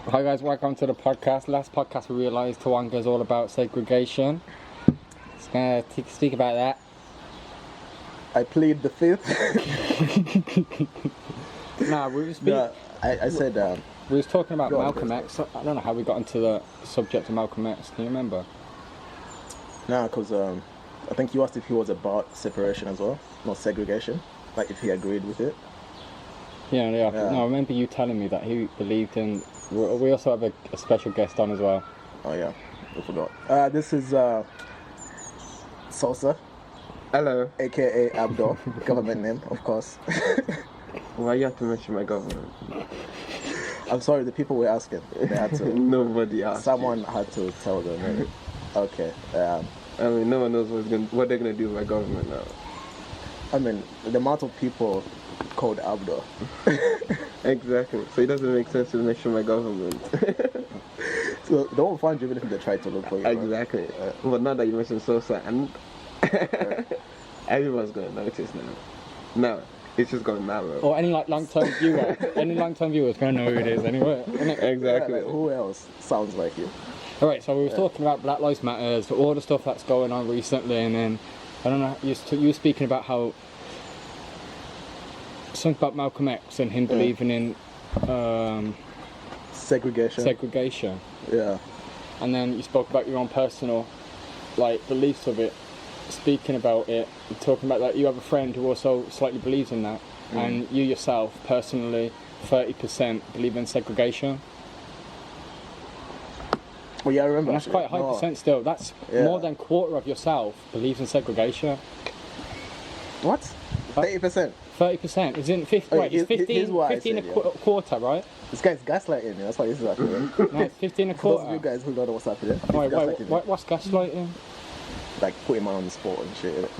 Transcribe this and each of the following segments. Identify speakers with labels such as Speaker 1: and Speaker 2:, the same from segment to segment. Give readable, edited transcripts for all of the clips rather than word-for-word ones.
Speaker 1: Hi guys, welcome to the podcast. Last podcast we realised Tawonga is all about segregation. Just gonna speak about that.
Speaker 2: I plead the fifth.
Speaker 1: Nah,
Speaker 2: I said
Speaker 1: we was talking about
Speaker 2: Go on,
Speaker 1: Malcolm
Speaker 2: Chris.
Speaker 1: X. I don't know how we got into the subject of Malcolm X. Can you remember?
Speaker 2: because I think you asked if he was about separation as well, not segregation. Like if he agreed with it.
Speaker 1: Yeah.
Speaker 2: Yeah.
Speaker 1: No, I remember you telling me that he believed in. We also have a special guest on as well.
Speaker 2: Oh yeah, I forgot. This is Sosa,
Speaker 3: Hello.
Speaker 2: aka Abdul, government name, of course.
Speaker 3: Why you have to mention my government?
Speaker 2: I'm sorry, the people were asking. They had to.
Speaker 3: Nobody asked.
Speaker 2: Someone had to tell them. Okay.
Speaker 3: I mean, no one knows what they're gonna do with my government now.
Speaker 2: I mean, the amount of people called Abdul.
Speaker 3: Exactly. So it doesn't make sense to mention my government.
Speaker 2: So they won't find you even if they try to look for you. Right?
Speaker 3: Exactly. But now that you mentioned Sosa, and everyone's gonna notice now. Now it's just gonna narrow.
Speaker 1: Or any long-term viewer, is gonna know who it is anyway. Innit?
Speaker 3: Exactly.
Speaker 2: Like, who else sounds like you?
Speaker 1: All right, so we were talking about Black Lives Matters, all the stuff that's going on recently, and then I don't know. You were speaking about how something about Malcolm X and him believing in
Speaker 2: Segregation. Yeah.
Speaker 1: and then you spoke about your own personal beliefs of it, speaking about it, and talking about that you have a friend who also slightly believes in that, and you yourself personally 30% believe in segregation.
Speaker 2: Well, yeah, I remember.
Speaker 1: And that's quite a high percent still. That's more than a quarter of yourself believes in segregation.
Speaker 2: What? 30%.
Speaker 1: 30%. It's in 50. Right, it's 15.
Speaker 2: Here's what I
Speaker 1: 15
Speaker 2: said,
Speaker 1: a quarter, right?
Speaker 2: This guy's gaslighting me. That's what this is happening.
Speaker 1: No, it's 15 a
Speaker 2: For those of
Speaker 1: quarter.
Speaker 2: you guys who don't know what's happening, he's
Speaker 1: Wait,
Speaker 2: gaslighting me.
Speaker 1: what's gaslighting?
Speaker 2: Like putting man on the spot and shit.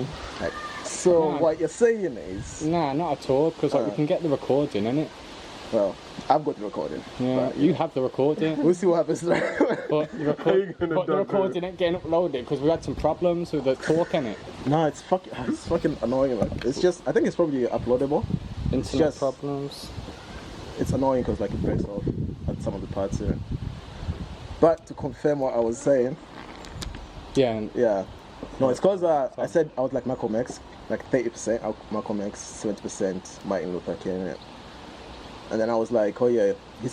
Speaker 2: Like, so
Speaker 1: Nah.
Speaker 2: what you're saying is,
Speaker 1: Nah, not at all. Because we can get the recording, innit?
Speaker 2: well, I've got the recording.
Speaker 1: Yeah,
Speaker 2: But,
Speaker 1: you have the recording.
Speaker 2: We'll see what happens.
Speaker 1: But the recording ain't getting uploaded because we had some problems with the talk in it.
Speaker 2: No, it's fucking annoying. Like, it's just, I think it's probably uploadable.
Speaker 1: Internet
Speaker 2: just-
Speaker 1: problems.
Speaker 2: It's annoying because like it breaks off at some of the parts here. But to confirm what I was saying,
Speaker 1: Yeah, and
Speaker 2: yeah. No, it's because I said I was like Malcolm X, like 30% Malcolm X, 70% Martin Luther King. And then I was like, oh yeah,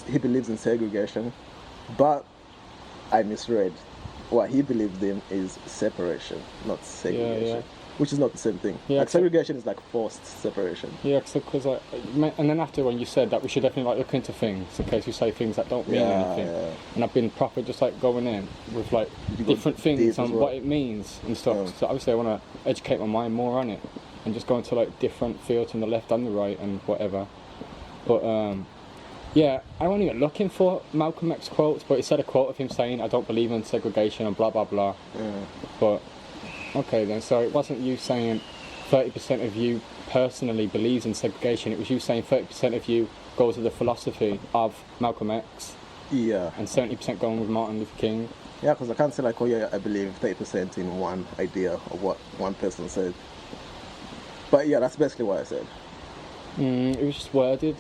Speaker 2: he believes in segregation, but I misread. What he believed in is separation, not segregation,
Speaker 1: yeah.
Speaker 2: which is not the same thing.
Speaker 1: Yeah,
Speaker 2: like segregation is like forced separation.
Speaker 1: yeah, because and then after when you said that we should definitely look into things in case we say things that don't mean anything.
Speaker 2: Yeah.
Speaker 1: And I've been proper just going in with
Speaker 2: You got
Speaker 1: different
Speaker 2: deep
Speaker 1: things
Speaker 2: as
Speaker 1: on
Speaker 2: well.
Speaker 1: what it means and stuff.
Speaker 2: Yeah.
Speaker 1: So obviously I want to educate my mind more on it and just go into different fields from the left and the right and whatever. But yeah, I wasn't even looking for Malcolm X quotes, but it said a quote of him saying, "I don't believe in segregation" and blah blah blah.
Speaker 2: Yeah.
Speaker 1: But okay then, so it wasn't you saying 30% of you personally believes in segregation. It was you saying 30% of you goes with the philosophy of Malcolm X
Speaker 2: Yeah.
Speaker 1: and 70% going with Martin Luther King.
Speaker 2: Yeah, because I can't say like, oh yeah, I believe 30% in one idea of what one person said. But yeah, that's basically what I said.
Speaker 1: It was just worded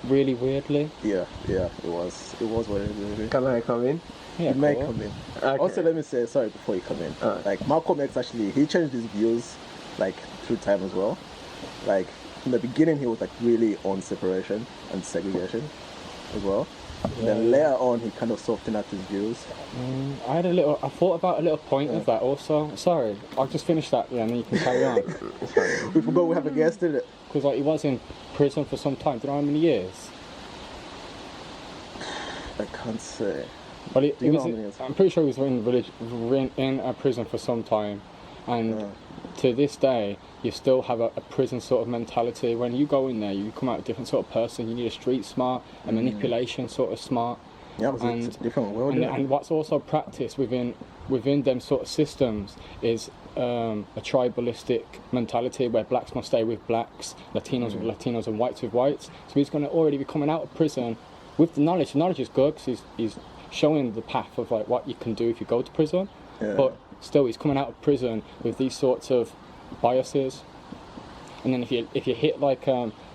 Speaker 1: really weirdly.
Speaker 2: Yeah, it was what it is.
Speaker 3: Can I come in?
Speaker 1: Yeah,
Speaker 2: You may
Speaker 1: cool.
Speaker 2: come in.
Speaker 3: Okay.
Speaker 2: Also, let me say sorry before you come in.
Speaker 3: Alright.
Speaker 2: Like Malcolm X actually, he changed his views through time as well. Like in the beginning, he was really on separation and segregation as well. And then later on, he kind of softened up his views.
Speaker 1: I thought about a little point of that also. Sorry, I'll just finish that, and then you can carry on.
Speaker 2: We forgot we have a guest in it.
Speaker 1: Because he was in prison for some time. Do you know how many years?
Speaker 2: I can't say.
Speaker 1: Well,
Speaker 2: Do you know how many years?
Speaker 1: I'm pretty sure he was in a prison for some time, and to this day, you still have a prison sort of mentality. When you go in there, you come out a different sort of person. You need a street smart, a manipulation sort of smart.
Speaker 2: Yeah, because it's a different world.
Speaker 1: And what's also practiced within them sort of systems is a tribalistic mentality where blacks must stay with blacks, Latinos with Latinos, and whites with whites. So he's going to already be coming out of prison with the knowledge. The knowledge is good because he's showing the path of what you can do if you go to prison.
Speaker 2: Yeah.
Speaker 1: But still, he's coming out of prison with these sorts of biases. And then if you hit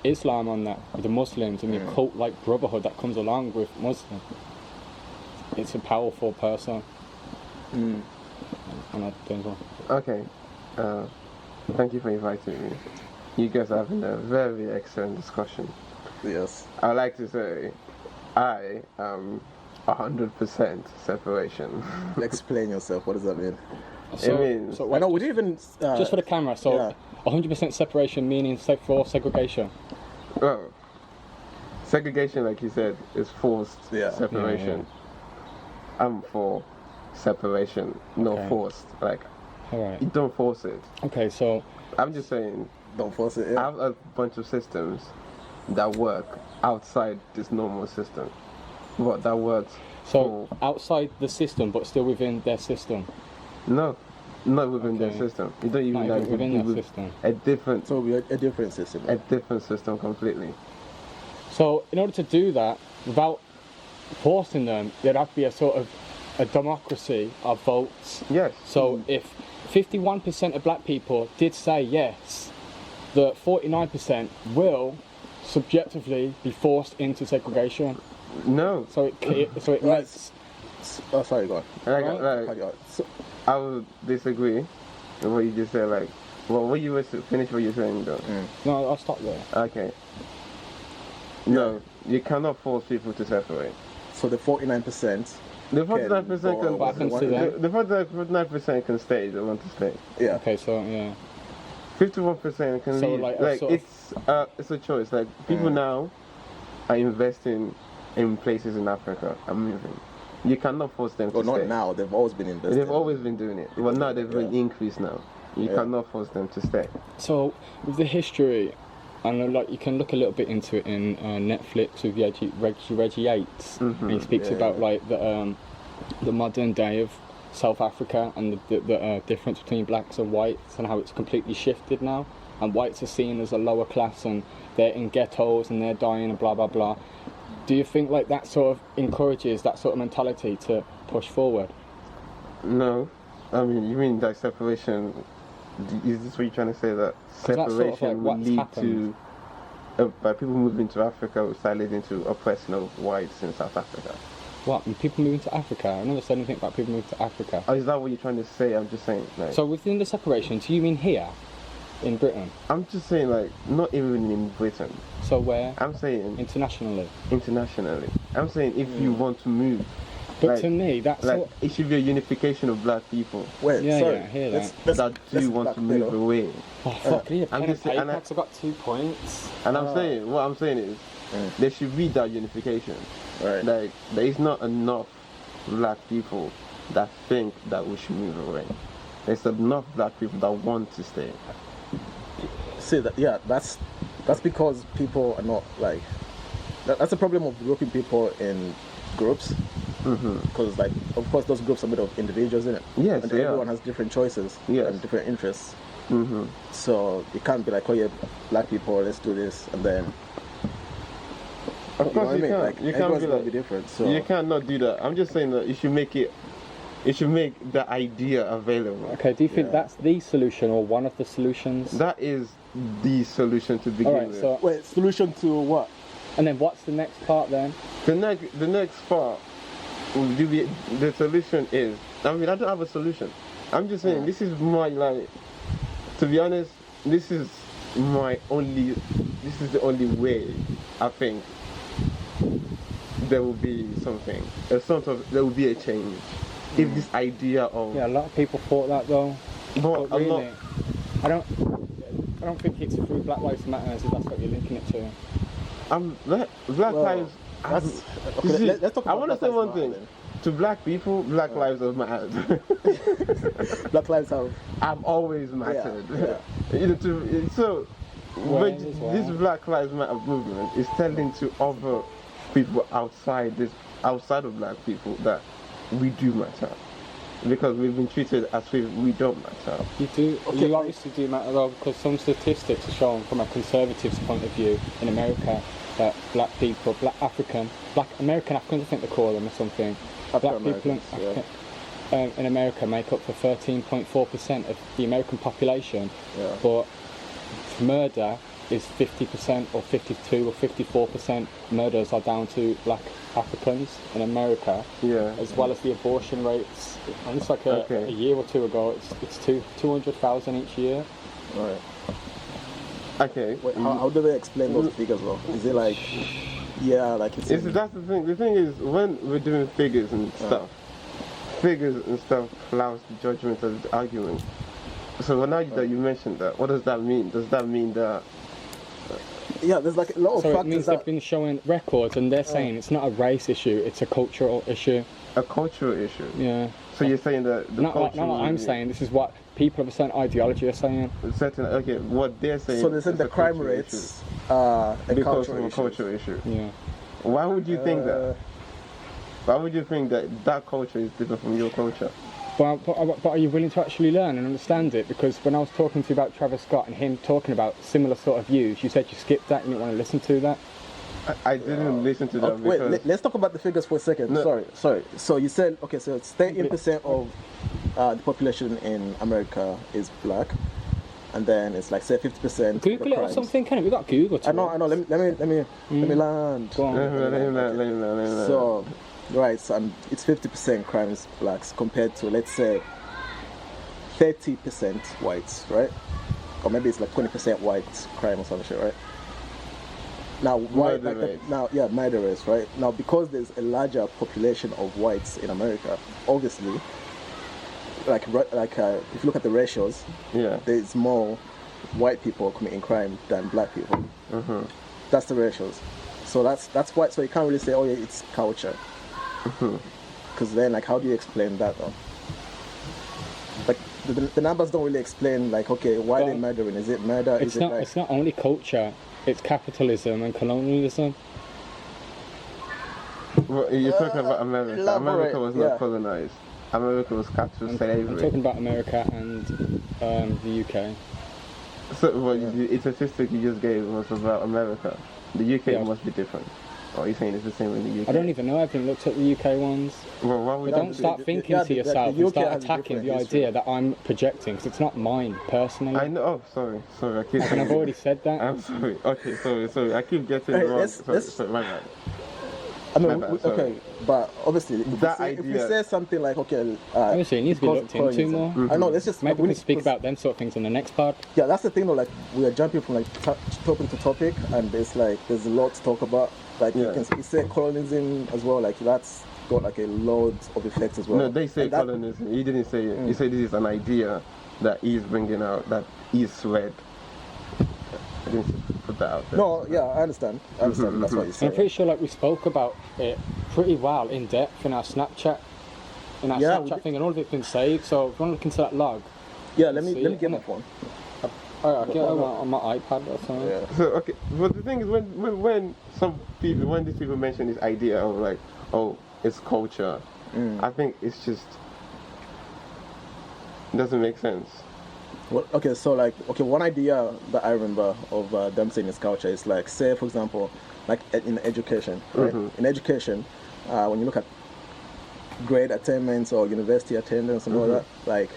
Speaker 1: Islam on that with the Muslims and your cult brotherhood that comes along with Muslims, it's a powerful person. And I think so.
Speaker 3: Okay. Thank you for inviting me. You guys are having a very excellent discussion.
Speaker 2: Yes.
Speaker 3: I like to say, I am 100% separation.
Speaker 2: Explain yourself. What does that mean?
Speaker 1: So,
Speaker 3: means-
Speaker 1: so
Speaker 2: I
Speaker 1: wait,
Speaker 2: know we didn't even.
Speaker 1: just for the camera. So
Speaker 2: yeah.
Speaker 1: 100% separation meaning for segregation.
Speaker 3: Well, segregation, like you said, is forced
Speaker 2: Yeah.
Speaker 3: separation. I'm for separation, not
Speaker 1: Okay.
Speaker 3: forced. Like,
Speaker 1: All right.
Speaker 3: you don't force it.
Speaker 1: Okay. So
Speaker 3: I'm just saying,
Speaker 2: Don't force it.
Speaker 3: I
Speaker 2: Yeah.
Speaker 3: have a bunch of systems that work outside this normal system. But that works
Speaker 1: so
Speaker 3: for...
Speaker 1: outside the system, but still within their system.
Speaker 3: No, not within their
Speaker 1: Okay.
Speaker 3: system. You don't even
Speaker 1: Not
Speaker 3: know
Speaker 1: even within
Speaker 3: it
Speaker 1: their
Speaker 3: with
Speaker 1: system.
Speaker 3: a different,
Speaker 2: So we're a different system.
Speaker 3: a different system completely.
Speaker 1: So in order to do that, without forcing them, there'd have to be a sort of a democracy of votes.
Speaker 3: Yes.
Speaker 1: So if 51% of black people did say yes, the 49% will subjectively be forced into segregation.
Speaker 3: No.
Speaker 1: So it
Speaker 2: Right.
Speaker 1: makes
Speaker 2: Oh, sorry, go on.
Speaker 3: Like,
Speaker 1: Right.
Speaker 3: like,
Speaker 2: Cut you out. So,
Speaker 3: I would disagree with what you just said. Like, well, what you were finish what you're saying though.
Speaker 1: no. I'll stop there.
Speaker 3: Okay. No, you cannot force people to separate.
Speaker 2: so the 49%.
Speaker 3: The 49% can.
Speaker 1: What happens to them?
Speaker 3: The 49% can stay. They want to stay.
Speaker 2: Yeah.
Speaker 1: Okay, so yeah.
Speaker 3: 51% can
Speaker 1: So,
Speaker 3: leave.
Speaker 1: like, a
Speaker 3: Like
Speaker 1: sort of-
Speaker 3: it's a choice. Like people now are investing in places in Africa and moving. You cannot force them to
Speaker 2: Well,
Speaker 3: stay.
Speaker 2: not now. They've always been invested.
Speaker 3: They've always been doing it. But now they've been increased now. You
Speaker 2: Yeah.
Speaker 3: cannot force them to stay.
Speaker 1: So with the history, I know like you can look a little bit into it in Netflix with Reggie Yates, and he speaks
Speaker 2: Yeah,
Speaker 1: about
Speaker 2: yeah.
Speaker 1: like the modern day of South Africa and the difference between blacks and whites and how it's completely shifted now, and whites are seen as a lower class and they're in ghettos and they're dying and blah blah blah. Do you think like that sort of encourages that sort of mentality to push forward?
Speaker 3: No. I mean, you mean that separation? Is this what you're trying to say? That
Speaker 1: that's sort of
Speaker 3: separation
Speaker 1: like
Speaker 3: will
Speaker 1: what's
Speaker 3: lead
Speaker 1: happened.
Speaker 3: to, by people moving to Africa, will start leading to oppression of whites in South Africa.
Speaker 1: What? And people moving to Africa? I never said anything about people moving to Africa.
Speaker 3: Oh, is that what you're trying to say? I'm just saying, like,
Speaker 1: So within the separation, do you mean here, in Britain?
Speaker 3: I'm just saying, like, not even in Britain.
Speaker 1: So where?
Speaker 3: I'm saying
Speaker 1: Internationally.
Speaker 3: internationally. I'm saying if you want to move,
Speaker 1: But
Speaker 3: like,
Speaker 1: to me, that's
Speaker 3: like
Speaker 1: what,
Speaker 3: it should be a unification of black people
Speaker 2: Wait,
Speaker 1: Yeah,
Speaker 2: sorry.
Speaker 1: yeah, I hear
Speaker 2: Let's-
Speaker 1: that.
Speaker 3: that
Speaker 2: let's
Speaker 3: do want to
Speaker 2: back
Speaker 3: move
Speaker 2: pedal.
Speaker 3: away.
Speaker 1: oh fuck, yeah,
Speaker 3: I'm
Speaker 1: pen
Speaker 3: just
Speaker 1: and
Speaker 3: saying- and
Speaker 1: paper, I've got 2 points.
Speaker 3: And I'm saying, what I'm saying is, there should be that unification.
Speaker 2: Right.
Speaker 3: Like, there is not enough black people that think that we should move away. There's enough black people that want to stay.
Speaker 2: See that? Yeah, that's because people are not like. That's the problem of grouping people in groups. Because like, of course, those groups are made of individuals, isn't it?
Speaker 3: Yes,
Speaker 2: and
Speaker 3: they are.
Speaker 2: everyone has different choices
Speaker 3: Yes.
Speaker 2: and different interests. So it can't be like, oh yeah, black people, let's do this, and then.
Speaker 3: Of
Speaker 2: You know
Speaker 3: course
Speaker 2: what I
Speaker 3: you
Speaker 2: mean?
Speaker 3: can't.
Speaker 2: Like,
Speaker 3: You can't
Speaker 2: everyone's
Speaker 3: be
Speaker 2: gonna
Speaker 3: like,
Speaker 2: be different. So
Speaker 3: you cannot do that. I'm just saying that you should make it. You should make the idea available.
Speaker 1: Okay, do you think
Speaker 2: Yeah.
Speaker 1: that's the solution or one of the solutions?
Speaker 3: That is the solution to begin
Speaker 1: Alright,
Speaker 3: with.
Speaker 1: so,
Speaker 2: wait, solution to what?
Speaker 1: and then what's the next part then?
Speaker 3: The next part will be the solution is. I mean, I don't have a solution. I'm just saying this is my, like. To be honest, this is my only. This is the only way I think there will be something. There will be a change. If this idea of
Speaker 1: Yeah, a lot of people thought that though.
Speaker 3: but
Speaker 1: But
Speaker 3: a lot.
Speaker 1: really, I don't think it's through Black Lives Matter if that's what you're linking it to.
Speaker 3: Black
Speaker 2: Well,
Speaker 3: lives.
Speaker 2: That's,
Speaker 3: You
Speaker 2: okay,
Speaker 3: see,
Speaker 2: let's talk
Speaker 3: I
Speaker 2: about
Speaker 3: want to
Speaker 2: Black
Speaker 3: say
Speaker 2: Lives
Speaker 3: one
Speaker 2: Matter
Speaker 3: thing.
Speaker 2: then.
Speaker 3: To black people, black lives have mattered.
Speaker 2: Black lives have.
Speaker 3: I've always mattered.
Speaker 2: yeah.
Speaker 3: You know, so
Speaker 1: Well,
Speaker 3: but
Speaker 1: as well.
Speaker 3: this Black Lives Matter movement is telling to other people outside of black people that we do matter. Because we've been treated as if we don't matter.
Speaker 1: You do.
Speaker 2: Okay,
Speaker 1: You obviously do matter though, because some statistics are showing from a conservative's point of view in America that black people, black American Africans, I think they call them or something. Black people
Speaker 2: Afro-Americans,
Speaker 1: in America make up for 13.4% of the American population,
Speaker 2: Yeah.
Speaker 1: but murder is 50% or 52 or 54% murders are down to black Africans in America,
Speaker 3: Yeah.
Speaker 1: as well as the abortion rates. And it's like a year or two ago, it's 200,000 each year.
Speaker 2: Right.
Speaker 3: Okay.
Speaker 2: Wait, how do they explain those figures though? Is it like, yeah, like it's
Speaker 3: That's the thing. The thing is, when we're doing figures and stuff clouds the judgment of the argument. So now that you mentioned that, what does that mean? Does that mean that?
Speaker 2: yeah, there's like a lot of
Speaker 1: So it
Speaker 2: factors
Speaker 1: means
Speaker 2: that
Speaker 1: they've been showing records, and they're saying it's not a race issue, it's a cultural issue.
Speaker 3: A cultural issue.
Speaker 1: Yeah.
Speaker 3: So you're saying that the
Speaker 1: Not
Speaker 3: culture.
Speaker 1: what I'm saying. This is what people of a certain ideology are saying.
Speaker 3: Certain. Okay. What they're saying.
Speaker 2: so they said
Speaker 3: is
Speaker 2: the
Speaker 3: a
Speaker 2: crime
Speaker 3: cultural
Speaker 2: rates are a
Speaker 3: because of
Speaker 2: cultural
Speaker 3: a
Speaker 2: issue.
Speaker 3: cultural issue.
Speaker 1: Yeah.
Speaker 3: Why would you think that? Why would you think that culture is different from your culture?
Speaker 1: But are you willing to actually learn and understand it? Because when I was talking to you about Travis Scott and him talking about similar sort of views, you said you skipped that, you didn't want to listen to that.
Speaker 3: I didn't listen to that
Speaker 2: Wait,
Speaker 3: because
Speaker 2: let's talk about the figures for a second.
Speaker 3: No.
Speaker 2: Sorry. So you said, okay, so it's 13% of the population in America is black, and then it's like say 50% of the
Speaker 1: Google it or
Speaker 2: crimes.
Speaker 1: something, can it? We've got Google to
Speaker 2: I know. Let me land.
Speaker 1: Go on.
Speaker 2: So, right, so it's 50% crimes blacks compared to, let's say, 30% whites, right? Or maybe it's like 20% white crime or some shit, right? Now,
Speaker 3: Murder rates.
Speaker 2: Murder rates, right? Now, because there's a larger population of whites in America, obviously, if you look at the ratios,
Speaker 3: Yeah.
Speaker 2: there's more white people committing crime than black people.
Speaker 3: Mhm.
Speaker 2: That's the ratios. So that's why. So you can't really say, oh yeah, it's culture. Because then, like, how do you explain that though? Like, the numbers don't really explain, like, okay, why they're murdering? Is it murder?
Speaker 1: It's not. It's not only culture. It's capitalism and colonialism.
Speaker 3: Well, you're talking about America.
Speaker 2: elaborate,
Speaker 3: America was not
Speaker 2: yeah.
Speaker 3: colonized. America was captured
Speaker 1: I'm
Speaker 3: slavery.
Speaker 1: talking about America and the UK.
Speaker 3: So, the statistic you just gave was about America. The UK
Speaker 1: Yeah.
Speaker 3: must be different. Or are you saying it's the same in the UK?
Speaker 1: I don't even know. I haven't looked at the UK ones.
Speaker 3: Well, why would
Speaker 1: But don't
Speaker 3: you
Speaker 1: start thinking
Speaker 2: yeah,
Speaker 1: to
Speaker 2: the
Speaker 1: yourself
Speaker 2: UK
Speaker 1: and start
Speaker 2: has a
Speaker 1: attacking the
Speaker 2: different history.
Speaker 1: idea that I'm projecting, because it's not mine personally.
Speaker 3: I know. Oh, sorry. I keep
Speaker 1: And
Speaker 3: saying
Speaker 1: I've already said that.
Speaker 3: I'm sorry. Okay, sorry. I keep getting
Speaker 2: Hey,
Speaker 3: it wrong.
Speaker 2: let's-
Speaker 3: Sorry, my bad.
Speaker 2: I mean,
Speaker 3: My bad, sorry.
Speaker 2: okay, but obviously, if
Speaker 3: That
Speaker 2: we
Speaker 3: idea-
Speaker 2: say something like, okay,
Speaker 1: Obviously, it needs to be
Speaker 2: because
Speaker 1: looked
Speaker 2: of
Speaker 1: into
Speaker 2: colonialism.
Speaker 1: more.
Speaker 2: I know. Let's just
Speaker 1: Maybe we can speak
Speaker 2: because-
Speaker 1: about them sort of things in the next part.
Speaker 2: Yeah, that's the thing though, like we are jumping from like topic to topic, and there's a lot to talk about. Like
Speaker 3: Yeah.
Speaker 2: you say colonialism as well, like that's got like a lot of effects as well.
Speaker 3: No, they say
Speaker 2: And that-
Speaker 3: colonialism. He didn't say it. He said this is an idea that he's bringing out, that he's read. I didn't put that out there.
Speaker 2: No, yeah, I understand. That's what you're
Speaker 1: And I'm
Speaker 2: saying.
Speaker 1: pretty sure like we spoke about it pretty well in depth in our Snapchat
Speaker 2: Yeah, we
Speaker 1: Snapchat
Speaker 2: did.
Speaker 1: thing, and all of it's been saved. So if you want to look into that log,
Speaker 2: Yeah, let me
Speaker 1: See,
Speaker 2: get my phone.
Speaker 1: I get it on my iPad or something.
Speaker 2: Yeah.
Speaker 3: So okay, but the thing is, when these people mention this idea of like, oh, it's culture, I think it's just doesn't make sense.
Speaker 2: Well, okay, so like, one idea that I remember of them saying is culture is like, say for example, like in education, right? In education, when you look at grade attainments or university attendance and all that, like,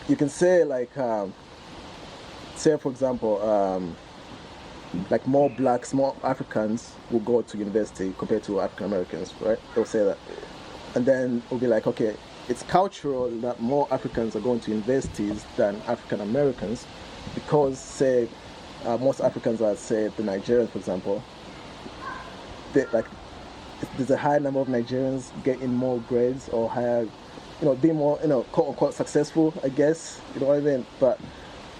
Speaker 2: you can say like, say for example, like more blacks, more Africans will go to university compared to African Americans, right? They'll say that, and then it'll be like, okay, it's cultural that more Africans are going to universities than African Americans, because say most Africans are, say, the Nigerians, for example. There's a high number of Nigerians getting more grades or higher, being more, quote unquote successful, I guess. You know what I mean? But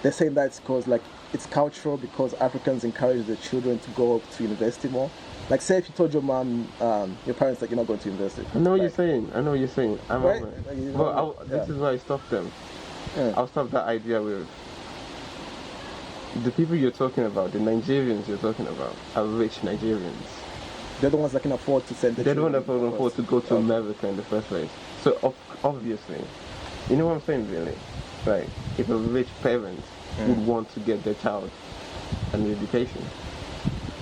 Speaker 2: they're saying that's because like it's cultural, because Africans encourage their children to go to university more. Like, say if you told your mom, your parents that you're not going to university.
Speaker 3: I know what
Speaker 2: like,
Speaker 3: you're saying. I'm
Speaker 2: Right?
Speaker 3: over it.
Speaker 2: Like, you
Speaker 3: Well,
Speaker 2: know,
Speaker 3: this is why I stopped them.
Speaker 2: Yeah.
Speaker 3: I'll stop that idea with the people you're talking about, the Nigerians you're talking about, are rich Nigerians.
Speaker 2: They're the ones that can afford to send.
Speaker 3: They don't afford to go to America in the first place. So obviously, you know what I'm saying, really? Like, if a rich parent would want to get their child an education,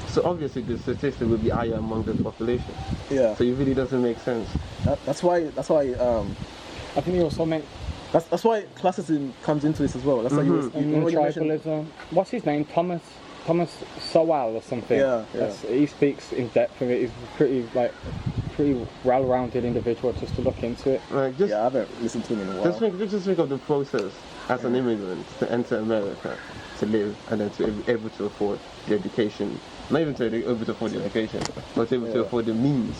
Speaker 3: so obviously the statistic will be higher among the population.
Speaker 2: Yeah.
Speaker 3: So it really doesn't make sense.
Speaker 2: That's why.
Speaker 1: I think they also meant
Speaker 2: That's why classism comes into this as well. That's why you
Speaker 1: And
Speaker 2: already mentioned.
Speaker 1: tribalism. What's his name? Thomas Sowell or something.
Speaker 2: Yeah.
Speaker 1: He speaks in depth of it. He's pretty well-rounded individual just to look into it.
Speaker 3: Like just
Speaker 2: Yeah, I haven't listened to him in a while.
Speaker 3: just think of the process as an immigrant to enter America, to live, and then to be able to afford the education. Not even to be able to afford the education, but to be able to afford the means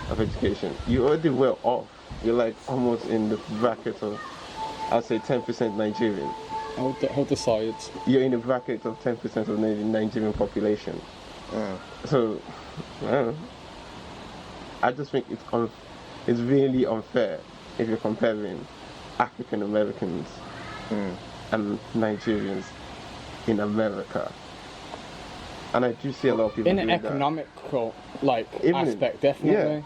Speaker 3: of education. You're already well off. You're like almost in the bracket of, I'd say 10% Nigerian.
Speaker 1: Hold the sides.
Speaker 3: You're in the bracket of 10% of the Nigerian population. So, I don't know. I just think it's really unfair if you're comparing African Americans and Nigerians in America. And I do see a lot of people
Speaker 1: In an
Speaker 3: doing that.
Speaker 1: economical
Speaker 3: Even
Speaker 1: aspect, definitely.
Speaker 3: Yeah.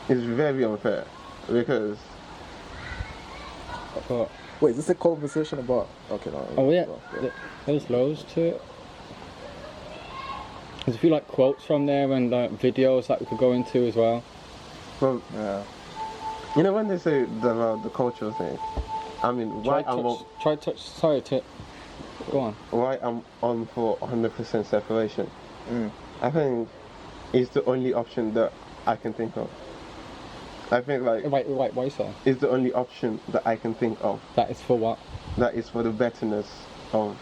Speaker 3: It's very unfair because
Speaker 1: But
Speaker 2: Wait, is this a conversation about? Okay, no.
Speaker 1: oh yeah,
Speaker 2: no.
Speaker 1: there's loads to it. There's a few quotes from there and videos that we could go into as well.
Speaker 3: well,
Speaker 2: Yeah.
Speaker 3: you know when they say the cultural thing, I mean
Speaker 1: Go on.
Speaker 3: why I'm on for 100% separation. I think it's the only option that I can think of. I think
Speaker 1: Wait, so?
Speaker 3: it's the only option that I can think of
Speaker 1: That is for what?
Speaker 3: that is for the betterness of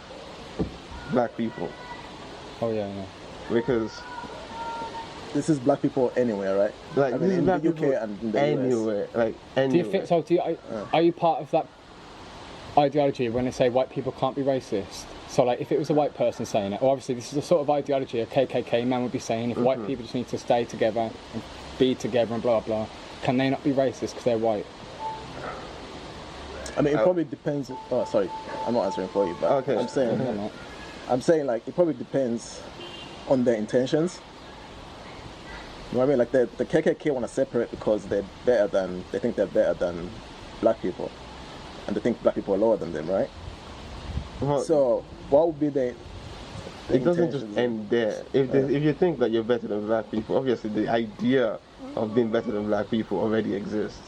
Speaker 3: black people.
Speaker 1: Oh yeah, yeah.
Speaker 3: Because
Speaker 2: This is black people anywhere, right?
Speaker 3: like
Speaker 2: I mean,
Speaker 3: this is
Speaker 2: in
Speaker 3: black
Speaker 2: the UK
Speaker 3: people
Speaker 2: and in the US.
Speaker 3: anywhere, like anywhere.
Speaker 1: Do you think so? Are you part of that ideology when they say white people can't be racist? So if it was a white person saying it, or obviously this is the sort of ideology a KKK man would be saying, if white people just need to stay together and be together and blah blah, can they not be racist because they're white?
Speaker 2: I mean, it probably depends. Oh, sorry, I'm not answering for you, but
Speaker 3: Okay.
Speaker 2: I'm saying,
Speaker 1: They're not.
Speaker 2: it probably depends on their intentions. You know what I mean? Like the KKK want to separate because they think they're better than black people, and they think black people are lower than them, right?
Speaker 3: Well,
Speaker 2: So what would be the
Speaker 3: it doesn't just
Speaker 2: intentions?
Speaker 3: end there. If you think that you're better than black people, obviously the idea of being better than black people already exists.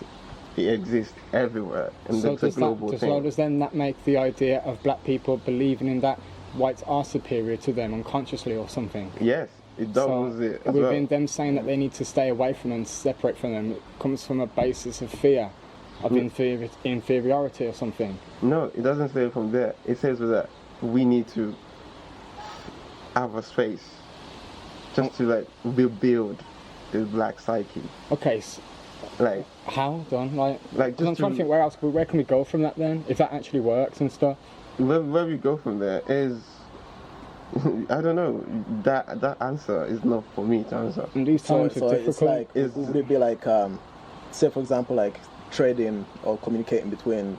Speaker 3: It exists everywhere, and
Speaker 1: So
Speaker 3: it's a global thing.
Speaker 1: does then that make the idea of black people believing in that whites are superior to them unconsciously or something?
Speaker 3: Yes, it doubles it as
Speaker 1: within
Speaker 3: well.
Speaker 1: them saying that they need to stay away from them, separate from them, it comes from a basis of fear, of inferiority or something.
Speaker 3: No, it doesn't say from there. It says that we need to have a space just to rebuild the black psyche.
Speaker 1: Okay, how done? I'm trying to think where can we go from that then? If that actually works and stuff.
Speaker 3: Where we go from there is, I don't know. That answer is not for me to answer.
Speaker 1: And these
Speaker 2: So,
Speaker 1: times are difficult.
Speaker 2: would it be say for example, trading or communicating between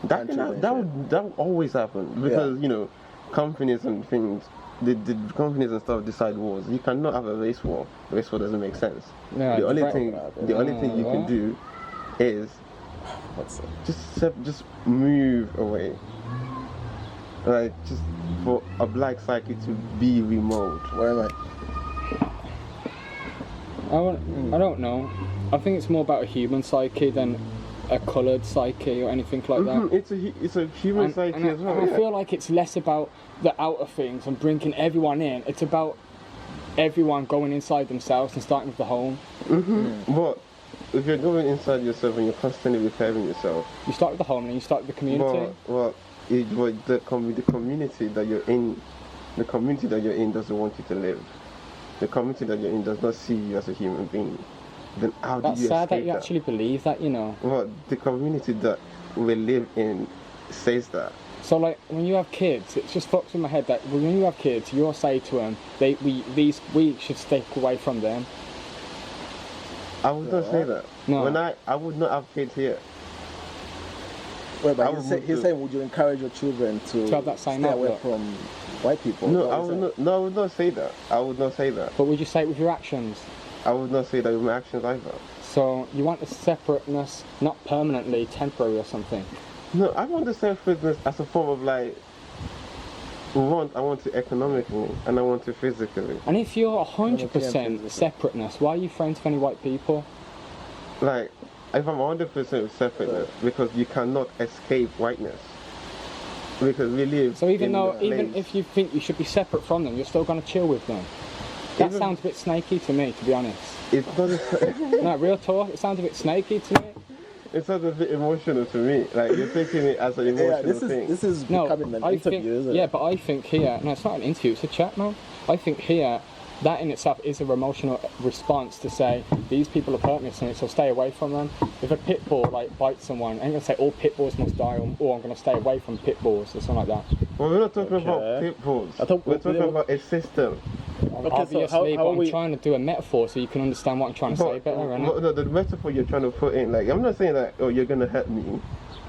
Speaker 3: That would always happen because companies and things, the companies and stuff decide wars. You cannot have a race war. Race war doesn't make sense.
Speaker 1: Yeah,
Speaker 3: the only
Speaker 1: right.
Speaker 3: thing you can do is just move away. Just for a black psyche to be removed.
Speaker 2: Where am I?
Speaker 1: I don't know. I think it's more about a human psyche than a coloured psyche or anything like that.
Speaker 3: It's a human psyche as well.
Speaker 1: I feel like it's less about the outer things and bringing everyone in. It's about everyone going inside themselves and starting with the home.
Speaker 3: But if you're going inside yourself and you're constantly repairing yourself,
Speaker 1: You start with the home and then you start with the community.
Speaker 3: the community that you're in, doesn't want you to live. The community that you're in does not see you as a human being. Then how do
Speaker 1: That's
Speaker 3: you
Speaker 1: sad that
Speaker 3: escape
Speaker 1: you actually believe that,
Speaker 3: Well, the community that we live in says that.
Speaker 1: So when you have kids, it just fucks with my head that when you have kids, you'll say to them, we should stay away from them.
Speaker 3: I would not say that.
Speaker 1: No.
Speaker 3: I would not have kids here.
Speaker 2: Wait,
Speaker 3: I
Speaker 2: but
Speaker 3: would
Speaker 2: he's saying, would you encourage your children to
Speaker 1: have that same
Speaker 2: stay away
Speaker 1: outlook?
Speaker 2: from white people?
Speaker 3: No,
Speaker 2: Is
Speaker 3: I
Speaker 2: that what
Speaker 3: would
Speaker 2: you're
Speaker 3: not. No, I would not say that. I would not say that.
Speaker 1: But would you say it with your actions?
Speaker 3: I would not say that with my actions either.
Speaker 1: So you want the separateness, not permanently, temporary or something.
Speaker 3: No, I want the self-fitness as a form of I want to economically and I want to physically.
Speaker 1: And if you're
Speaker 2: physically.
Speaker 1: 100% separateness, why are you friends with any white people?
Speaker 3: if I'm 100% separateness, because you cannot escape whiteness. Because we live.
Speaker 1: So even
Speaker 3: in
Speaker 1: though,
Speaker 3: a
Speaker 1: even
Speaker 3: place-
Speaker 1: if you think you should be separate from them, you're still going to chill with them. That
Speaker 3: Even-
Speaker 1: sounds a bit snaky to me, to be honest.
Speaker 3: it doesn't.
Speaker 1: No, real talk, it sounds a bit snaky to me.
Speaker 3: It sounds a bit emotional to me. Like you're taking it as an emotional
Speaker 2: Yeah,
Speaker 3: thing.
Speaker 2: this is
Speaker 1: No,
Speaker 2: becoming an
Speaker 1: I
Speaker 2: interview,
Speaker 1: think,
Speaker 2: isn't
Speaker 1: yeah,
Speaker 2: it?
Speaker 1: but I think here, no, it's not an interview, it's a chat, man. I think here, that in itself is a emotional response to say, these people have hurt me, so stay away from them. If a pit bull like bites someone, I ain't gonna say all pit bulls must die, or I'm gonna stay away from pit bulls or something like that.
Speaker 3: Well, we're not talking about
Speaker 2: Okay.
Speaker 3: pit bulls.
Speaker 2: I thought
Speaker 3: we're
Speaker 2: we
Speaker 3: talking
Speaker 2: were-
Speaker 3: about a system.
Speaker 1: Obviously,
Speaker 2: how
Speaker 1: but
Speaker 2: are
Speaker 1: I'm
Speaker 2: we-
Speaker 1: trying to do a metaphor so you can understand what I'm trying to say better, innit?
Speaker 3: No, the metaphor you're trying to put in, like, I'm not saying that, oh, you're gonna hurt me.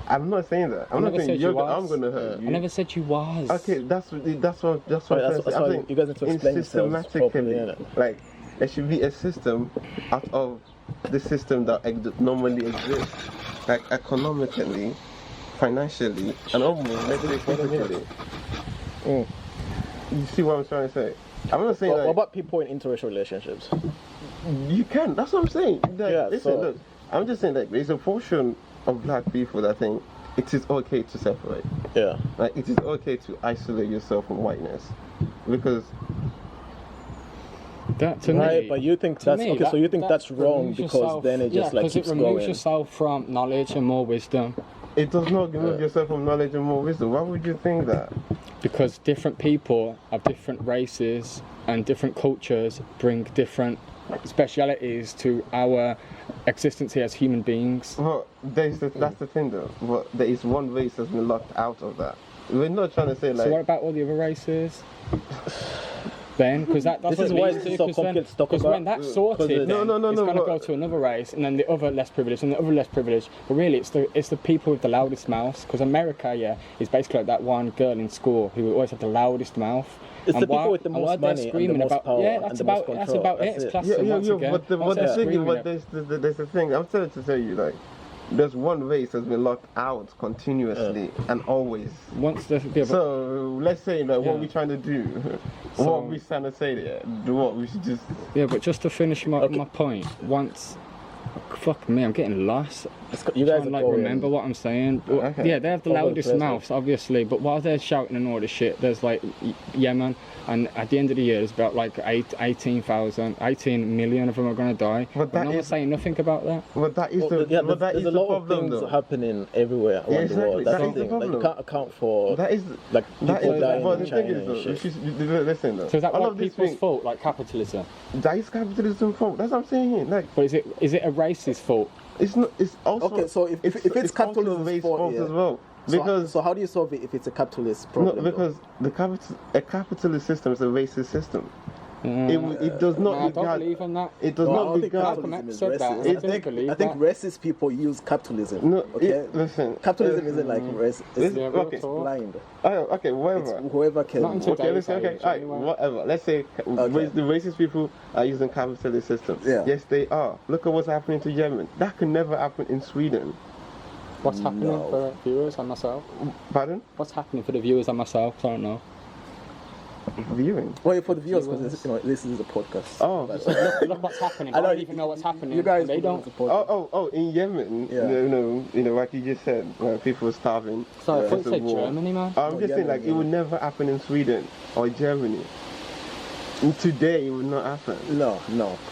Speaker 3: I'm not saying that. I'm
Speaker 1: I
Speaker 3: not
Speaker 1: never
Speaker 3: saying
Speaker 1: said you
Speaker 3: I'm
Speaker 1: was.
Speaker 3: gonna hurt you.
Speaker 1: I never said you was.
Speaker 3: Okay, that's what
Speaker 2: Right,
Speaker 3: I'm
Speaker 2: that's
Speaker 3: saying.
Speaker 2: why you guys need to explain yourselves properly, innit?
Speaker 3: Like, there should be a system out of the system that normally exists, like economically, financially, and almost physically.
Speaker 2: Mm.
Speaker 3: You see what I'm trying to say? I'm not saying
Speaker 2: What
Speaker 3: that
Speaker 2: about people in interracial relationships?
Speaker 3: you can. That's what I'm saying. Like,
Speaker 2: Yeah,
Speaker 3: listen,
Speaker 2: so-
Speaker 3: look, I'm just saying that there's a portion of black people that think it is okay to separate.
Speaker 2: Yeah.
Speaker 3: Like, it is okay to isolate yourself from whiteness, because
Speaker 1: That to
Speaker 2: Right,
Speaker 1: me,
Speaker 2: but you think
Speaker 1: to
Speaker 2: that's
Speaker 1: me,
Speaker 2: okay, so you think
Speaker 1: that
Speaker 2: that's wrong
Speaker 1: removes
Speaker 2: because
Speaker 1: yourself-
Speaker 2: then it just
Speaker 1: yeah,
Speaker 2: like
Speaker 1: 'cause
Speaker 2: keeps
Speaker 1: it removes
Speaker 2: going.
Speaker 1: yourself from knowledge and more wisdom.
Speaker 3: it does not remove yourself from knowledge and more wisdom. Why would you think that?
Speaker 1: Because different people of different races and different cultures bring different specialities to our existence here as human beings.
Speaker 3: Well, that's the thing though. But there is one race that's been locked out of that. We're not trying to say like.
Speaker 1: So what about all the other races? Then, because that's
Speaker 2: This
Speaker 1: what
Speaker 2: is
Speaker 1: it
Speaker 2: why
Speaker 1: leads
Speaker 2: this
Speaker 1: to,
Speaker 2: is so
Speaker 1: 'cause then-
Speaker 2: complicated to talk
Speaker 1: 'cause
Speaker 2: about.
Speaker 1: when that's sorted,
Speaker 2: No,
Speaker 1: then
Speaker 3: no,
Speaker 1: it's going to
Speaker 3: but-
Speaker 1: go to another race, and then the other less privileged, and the other less privileged. But really, it's the people with the loudest mouths. Because America, yeah, is basically like that one girl in school who always had the loudest mouth.
Speaker 2: It's
Speaker 1: And
Speaker 2: the people
Speaker 1: why-
Speaker 2: with the
Speaker 1: and
Speaker 2: most
Speaker 1: why they're
Speaker 2: money and the
Speaker 1: screaming
Speaker 2: most
Speaker 1: about,
Speaker 2: power
Speaker 1: yeah,
Speaker 2: and
Speaker 1: that's
Speaker 2: the most
Speaker 1: about
Speaker 2: control.
Speaker 1: it.
Speaker 2: That's
Speaker 1: It's
Speaker 2: it.
Speaker 1: classism once again.
Speaker 3: But the
Speaker 1: That's what's
Speaker 3: thing is,
Speaker 1: screaming
Speaker 3: but
Speaker 1: it.
Speaker 3: there's a thing. I'm trying to tell you, like, there's one race that's been locked out continuously and always.
Speaker 1: Once the yeah, but-
Speaker 3: So let's say like what
Speaker 1: Yeah.
Speaker 3: are we trying to do?
Speaker 1: So-
Speaker 3: What are we trying to say there? Do what we should just.
Speaker 1: yeah, but just to finish my point, once. Fuck me, I'm getting lost.
Speaker 2: You guys
Speaker 1: Trying to,
Speaker 2: are
Speaker 1: like
Speaker 2: going.
Speaker 1: remember what I'm saying. But,
Speaker 3: Okay.
Speaker 1: yeah, they have the
Speaker 2: Over the
Speaker 1: loudest
Speaker 2: present.
Speaker 1: mouths, obviously. But while they're shouting and all this shit, there's like Yemen, and at the end of the year, there's about like 18 million of them are gonna die.
Speaker 3: But that
Speaker 1: no one's
Speaker 3: is-
Speaker 1: saying nothing about that.
Speaker 3: But that is
Speaker 2: Well,
Speaker 3: the.
Speaker 2: yeah,
Speaker 3: but that
Speaker 2: there's
Speaker 3: is
Speaker 2: a
Speaker 3: the
Speaker 2: lot of
Speaker 3: problem,
Speaker 2: things
Speaker 3: though.
Speaker 2: happening everywhere around the
Speaker 3: exactly.
Speaker 2: world. That's
Speaker 3: That
Speaker 2: the
Speaker 3: is the
Speaker 2: thing. Like, you
Speaker 3: problem.
Speaker 2: can't account for
Speaker 3: That is.
Speaker 2: like
Speaker 3: That
Speaker 2: people
Speaker 3: is.
Speaker 2: dying
Speaker 3: But
Speaker 2: in
Speaker 3: the
Speaker 2: China
Speaker 3: thing is,
Speaker 2: and
Speaker 3: though,
Speaker 2: shit.
Speaker 3: listen though.
Speaker 1: So is that
Speaker 3: all
Speaker 1: white
Speaker 3: of these
Speaker 1: people's
Speaker 3: things,
Speaker 1: fault, like capitalism?
Speaker 3: that is capitalism's fault. That's what I'm saying here. Like,
Speaker 1: But is it a racist fault?
Speaker 3: it's not. It's also.
Speaker 2: Okay, so if it's
Speaker 3: also
Speaker 2: capitalism's
Speaker 3: race
Speaker 2: fault, yeah.
Speaker 3: as well. Because
Speaker 2: So how do you solve it if it's a capitalist
Speaker 3: no,
Speaker 2: problem?
Speaker 3: because a capitalist system is a racist system. It does not
Speaker 1: No, I don't
Speaker 3: regard.
Speaker 1: believe in that.
Speaker 3: It does
Speaker 2: No, I
Speaker 3: not
Speaker 2: don't think
Speaker 3: regard.
Speaker 2: capitalism is
Speaker 1: said that.
Speaker 2: racist.
Speaker 1: I don't believe
Speaker 2: I think
Speaker 1: that.
Speaker 2: racist people use capitalism.
Speaker 3: No,
Speaker 2: okay.
Speaker 3: listen.
Speaker 2: Capitalism isn't like race. It's
Speaker 1: Yeah, real
Speaker 3: okay.
Speaker 1: talk.
Speaker 2: blind.
Speaker 3: Oh, okay,
Speaker 2: It's
Speaker 3: whatever.
Speaker 2: whoever can.
Speaker 1: Not until-
Speaker 3: Okay, listen. Okay,
Speaker 1: Age,
Speaker 3: alright,
Speaker 1: anyway.
Speaker 3: whatever. Let's say the racist people are using capitalist systems.
Speaker 2: Yeah.
Speaker 3: Yes, they are. Look at what's happening to Yemen. That could never happen in Sweden.
Speaker 1: What's happening
Speaker 2: No.
Speaker 1: for viewers and myself?
Speaker 3: Pardon?
Speaker 1: What's happening for the viewers and myself? I don't know.
Speaker 3: Viewing.
Speaker 2: Well, for the viewers, because this is a podcast.
Speaker 3: Oh.
Speaker 2: But-
Speaker 1: Look what's happening.
Speaker 2: I
Speaker 1: I
Speaker 2: know
Speaker 1: don't even know what's happening.
Speaker 2: You guys
Speaker 1: they don't.
Speaker 2: support.
Speaker 3: Oh, in Yemen,
Speaker 2: Yeah.
Speaker 3: like you just said, people are starving.
Speaker 1: Sorry, I thought you
Speaker 3: There's a
Speaker 1: said
Speaker 3: war.
Speaker 1: Germany, man.
Speaker 3: I'm
Speaker 2: No,
Speaker 3: just saying,
Speaker 2: Yemen,
Speaker 3: like, it would never happen in Sweden or Germany. Today, it would not happen.
Speaker 2: No.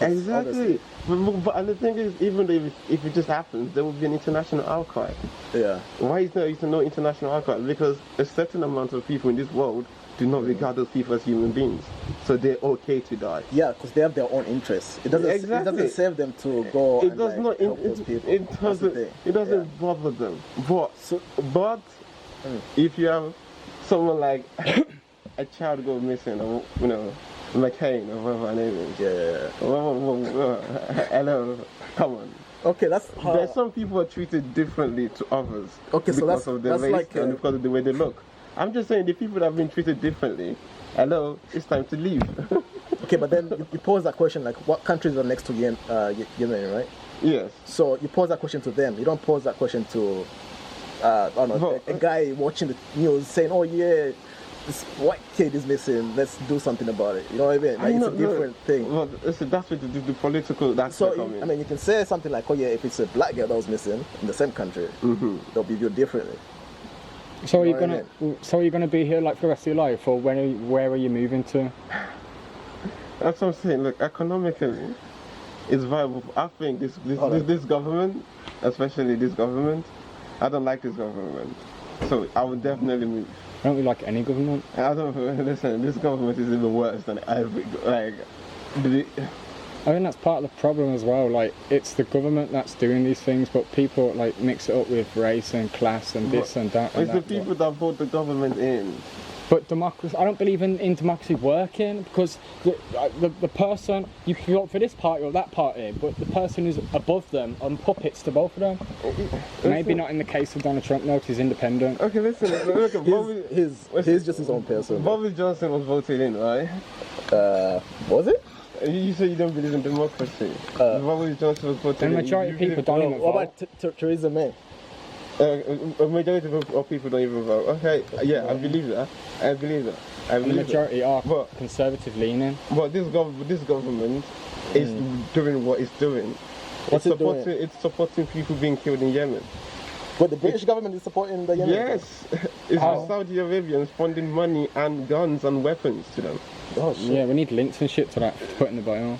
Speaker 3: Exactly. But and the thing is, even though if it just happens, there will be an international outcry.
Speaker 2: Yeah.
Speaker 3: Why is there no international outcry? Because a certain amount of people in this world do not regard those people as human beings. So they're okay to die.
Speaker 2: Yeah, because they have their own interests. It doesn't.
Speaker 3: Exactly.
Speaker 2: It doesn't save them to go.
Speaker 3: It
Speaker 2: and,
Speaker 3: does
Speaker 2: like,
Speaker 3: not.
Speaker 2: help those people.
Speaker 3: It
Speaker 2: That's the
Speaker 3: doesn't.
Speaker 2: thing.
Speaker 3: It doesn't
Speaker 2: Yeah.
Speaker 3: bother them. But
Speaker 2: So-
Speaker 3: if you have someone like a child go missing, or McCain or whatever her name is.
Speaker 2: Yeah.
Speaker 3: Hello, come on.
Speaker 2: Okay, that's how.
Speaker 3: There's some people are treated differently to others.
Speaker 2: Okay, so
Speaker 3: because
Speaker 2: that's-
Speaker 3: of their
Speaker 2: that's
Speaker 3: race
Speaker 2: like,
Speaker 3: and because of the way they look. I'm just saying the people that have been treated differently. Hello, it's time to leave.
Speaker 2: Okay, but then you pose that question like, what countries are next to Yemen, right?
Speaker 3: Yes.
Speaker 2: So you pose that question to them. You don't pose that question to, I don't know,
Speaker 3: Well,
Speaker 2: a guy watching the news saying, "Oh yeah, this white kid is missing. Let's do something about it. You know what I mean? Like, it's a different thing.
Speaker 3: Well, listen, that's where the political. That's
Speaker 2: So,
Speaker 3: coming.
Speaker 2: I mean, you can say something like, oh yeah, if it's a black girl that was missing in the same country, they'll be viewed differently.
Speaker 1: So are you
Speaker 2: You know
Speaker 1: gonna?
Speaker 2: what
Speaker 1: So are you gonna be here like for the rest of your life, or where are you moving to?
Speaker 3: That's what I'm saying. Look, economically, it's viable. I think this government, especially this government, I don't like this government. So I would definitely move.
Speaker 1: I don't really like any government.
Speaker 3: I don't listen. This government is even worse than every like.
Speaker 1: I think that's part of the problem as well. Like, it's the government that's doing these things, but people like mix it up with race and class and this and that. And
Speaker 3: It's the people that vote the government in.
Speaker 1: But democracy, I don't believe in democracy working, because the person, you can vote for this party or that party, but the person who's above them are puppets to both of them. Maybe not in the case of Donald Trump, no, because he's independent.
Speaker 3: Okay, listen. Look,
Speaker 2: He's just his own person.
Speaker 3: Boris Johnson was voted in, right?
Speaker 2: Was it?
Speaker 3: You say you don't believe in democracy. Boris Johnson was voted
Speaker 1: And
Speaker 3: in.
Speaker 1: the majority of people don't even
Speaker 2: What
Speaker 1: vote.
Speaker 2: about Theresa May?
Speaker 3: A majority of people don't even vote. Okay, yeah, I believe that. I believe that. I
Speaker 1: And the
Speaker 3: believe that.
Speaker 1: majority are
Speaker 3: But-
Speaker 1: conservative leaning.
Speaker 3: But this government is doing what it's doing.
Speaker 2: What's it doing?
Speaker 3: It's supporting people being killed in Yemen.
Speaker 2: But the British government is supporting the Yemen.
Speaker 3: Yes, it's
Speaker 1: How?
Speaker 3: the Saudi Arabians funding money and guns and weapons to them.
Speaker 2: Oh shit.
Speaker 1: Yeah, we need links and shit to that to put in the bio.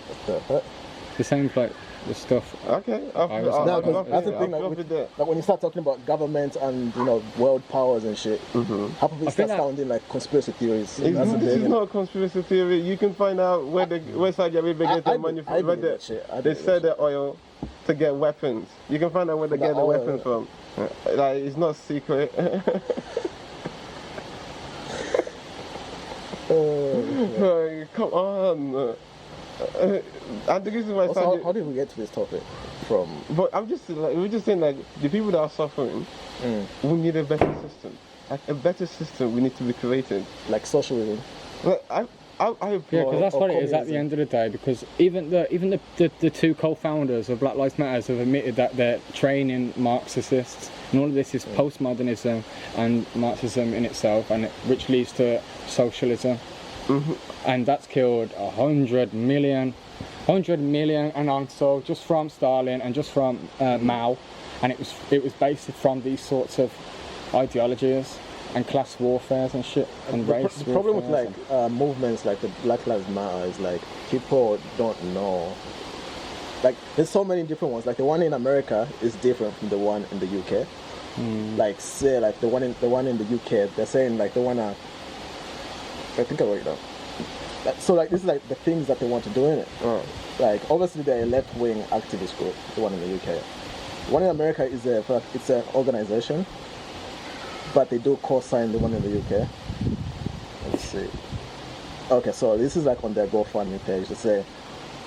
Speaker 1: The same with like the stuff.
Speaker 3: Okay,
Speaker 1: No, 'cause
Speaker 2: that's the thing, like when you start talking about government and world powers and shit, half of it
Speaker 1: think
Speaker 2: starts
Speaker 1: that-
Speaker 2: sounding like conspiracy theories. That's the
Speaker 3: This is
Speaker 2: thing.
Speaker 3: not a conspiracy theory. You can find out where Saudi Arabia
Speaker 2: I
Speaker 3: get their
Speaker 2: believe-
Speaker 3: money
Speaker 2: I
Speaker 3: from. Where
Speaker 2: believe that shit. I
Speaker 3: they
Speaker 2: believe
Speaker 3: sell
Speaker 2: that
Speaker 3: their oil to get weapons. You can find out where they
Speaker 2: That
Speaker 3: get their
Speaker 2: oil,
Speaker 3: weapons from. Like, it's not secret. Like, come on. And the reason why
Speaker 2: Also,
Speaker 3: Saudi...
Speaker 2: how did we get to this topic? From
Speaker 3: But we're just saying, like, the people that are suffering, we need a better system. Like, a better system we need to be created.
Speaker 2: like socialism.
Speaker 3: Like, I applaud...
Speaker 1: Yeah, because that's
Speaker 2: or
Speaker 1: what it is at the
Speaker 2: communism.
Speaker 1: end of the day. Because even the two co-founders of Black Lives Matter have admitted that they're training Marxists, and all of this is postmodernism and Marxism in itself, and which leads to socialism, and that's killed 100 million, and also just from Stalin and just from Mao, and it was based from these sorts of ideologies and class warfares and shit and race.
Speaker 2: The problem with
Speaker 1: warfares
Speaker 2: like movements like the Black Lives Matter is like people don't know. Like there's so many different ones. Like the one in America is different from the one in the UK. Like say like the one in the UK, they're saying like the one. I think I wrote it down. So like this is like the things that they want to do in it. Like obviously they're a left-wing activist group. The one in the UK. The one in America is it's an organization. But they do co-sign the one in the UK. Let's see. Okay, so this is like on their GoFundMe page. They say,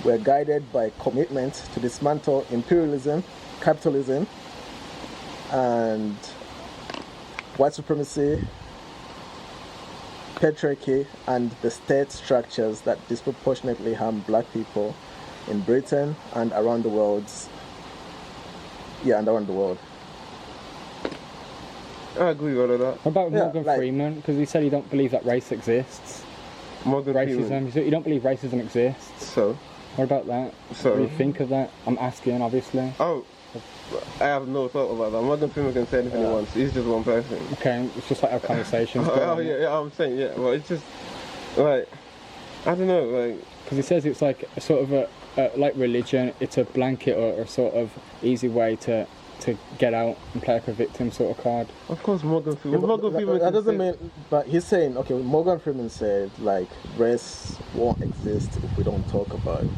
Speaker 2: we're guided by commitment to dismantle imperialism, capitalism, and white supremacy, patriarchy, and the state structures that disproportionately harm black people in Britain and around the world. Yeah, and around the world.
Speaker 3: I agree with all of that.
Speaker 1: What about
Speaker 2: Yeah,
Speaker 1: Morgan
Speaker 2: like-
Speaker 1: Freeman? Because he said he don't believe that race exists.
Speaker 3: Morgan
Speaker 1: Racism.
Speaker 3: Freeman.
Speaker 1: He said you don't believe racism exists.
Speaker 3: So?
Speaker 1: What about that?
Speaker 3: So?
Speaker 1: What do you think of that? I'm asking, obviously.
Speaker 3: Oh, I have no thought about that. Morgan Freeman can say anything he wants. He's just one person.
Speaker 1: Okay, it's just like our conversations.
Speaker 3: Oh, yeah, I'm saying, yeah. Well, it's just, like, I don't know, like...
Speaker 1: Because he says it's like a sort of like religion, it's a blanket or a sort of easy way to get out and play like a victim sort of card.
Speaker 3: Of course, Morgan
Speaker 2: Yeah,
Speaker 3: Freeman.
Speaker 2: but
Speaker 3: Morgan Freeman
Speaker 2: that
Speaker 3: can
Speaker 2: doesn't
Speaker 3: say-
Speaker 2: mean, but he's saying, okay, Morgan Freeman said, like, race won't exist if we don't talk about it.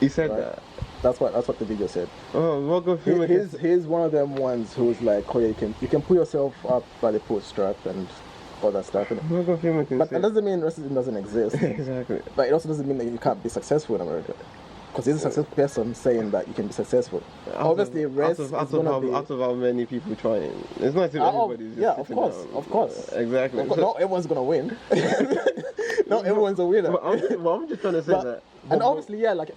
Speaker 3: He said
Speaker 2: Right.
Speaker 3: that.
Speaker 2: That's what the video said.
Speaker 3: Oh, Morgan Freeman can
Speaker 2: He's one of them ones who's like, oh, yeah, you can pull yourself up by the bootstrap and all that stuff.
Speaker 3: Morgan Freeman can
Speaker 2: But
Speaker 3: say...
Speaker 2: that doesn't mean racism doesn't exist.
Speaker 3: Exactly.
Speaker 2: But it also doesn't mean that you can't be successful in America. Because he's a successful person saying that you can be successful. Obviously, race is going to be...
Speaker 3: Out of how many people trying. It's not as if everybody's just
Speaker 2: yeah, of
Speaker 3: sitting
Speaker 2: course,
Speaker 3: down.
Speaker 2: of course.
Speaker 3: Exactly.
Speaker 2: Of course, not everyone's going to win. Not everyone's a winner.
Speaker 3: But I'm just trying to say that.
Speaker 2: And obviously, yeah, like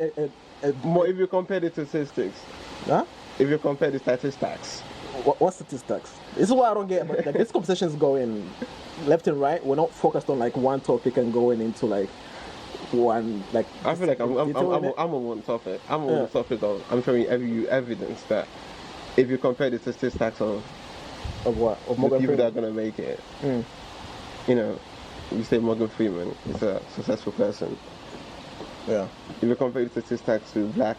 Speaker 3: More if you compare the statistics.
Speaker 2: huh?
Speaker 3: If you compare the statistics.
Speaker 2: What statistics? This is why I don't get. Like, this conversation is going left and right. We're not focused on like one topic and going into like one like.
Speaker 3: I feel like I'm
Speaker 2: detailing it.
Speaker 3: on one topic. I'm on the topic of I'm showing you evidence that if you compare the statistics of
Speaker 2: what of
Speaker 3: the
Speaker 2: Morgan
Speaker 3: people that are
Speaker 2: Freeman.
Speaker 3: gonna make it,
Speaker 2: Mm.
Speaker 3: you know, you say Morgan Freeman is a successful person.
Speaker 2: Yeah.
Speaker 3: If you compare the statistics to black